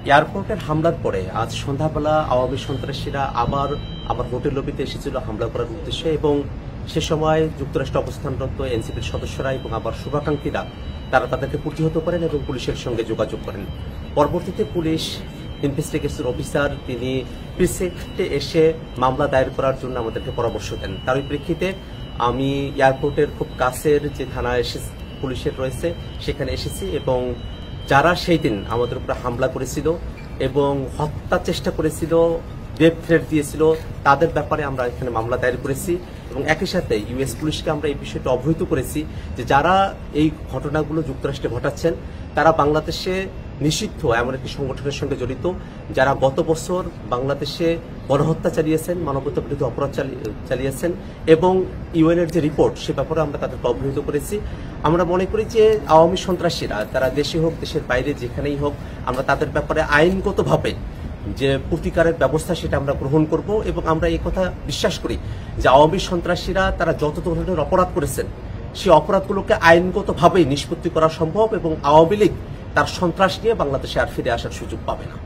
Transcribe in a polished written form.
এয়ারপোর্টের হামলার পরে আজ সন্ধ্যাবেলা আওয়ামী সন্ত্রাসীরা আবার হোটেল লবিতে এসেছিল হামলা করার উদ্দেশ্যে, এবং সে সময় যুক্তরাষ্ট্রে অবস্থানরত এনসিপির সদস্যরা এবং আবার শুভাকাঙ্ক্ষীরা তারা তাদেরকে প্রতিহত করেন এবং পুলিশের সঙ্গে যোগাযোগ করেন। পরবর্তীতে পুলিশ ইনভেস্টিগেশন অফিসার তিনি প্রিসেক্টে এসে মামলা দায়ের করার জন্য আমাদেরকে পরামর্শ দেন। তার প্রেক্ষিতে আমি এয়ারপোর্টের খুব কাছের যে থানা পুলিশের রয়েছে সেখানে এসেছি, এবং যারা সেই দিন আমাদের উপরে হামলা করেছিল এবং হত্যা চেষ্টা করেছিল, ডেথ থ্রেট দিয়েছিল, তাদের ব্যাপারে আমরা এখানে মামলা দায়ের করেছি এবং একই সাথে ইউএস পুলিশকে আমরা এই বিষয়টা অবহিত করেছি যে যারা এই ঘটনাগুলো যুক্তরাষ্ট্রে ঘটাচ্ছেন তারা বাংলাদেশে নিষিদ্ধ এমন একটি সংগঠনের সঙ্গে জড়িত, যারা গত বছর বাংলাদেশে গণহত্যা চালিয়েছেন, মানবতা বিরোধী অপরাধ চালিয়েছেন, এবং ইউএনের যে রিপোর্ট সে ব্যাপারে আমরা তাদেরকে অবহিত করেছি। আমরা মনে করি যে আওয়ামী সন্ত্রাসীরা তারা দেশে হোক দেশের বাইরে যেখানেই হোক, আমরা তাদের ব্যাপারে আইনগতভাবে যে প্রতিকারের ব্যবস্থা সেটা আমরা গ্রহণ করব, এবং আমরা এই কথা বিশ্বাস করি যে আওয়ামী সন্ত্রাসীরা তারা যত ধরনের অপরাধ করেছেন সেই অপরাধগুলোকে আইনগতভাবেই নিষ্পত্তি করা সম্ভব, এবং আওয়ামী লীগ তার সন্ত্রাস নিয়ে বাংলাদেশে আর ফিরে আসার সুযোগ পাবে না।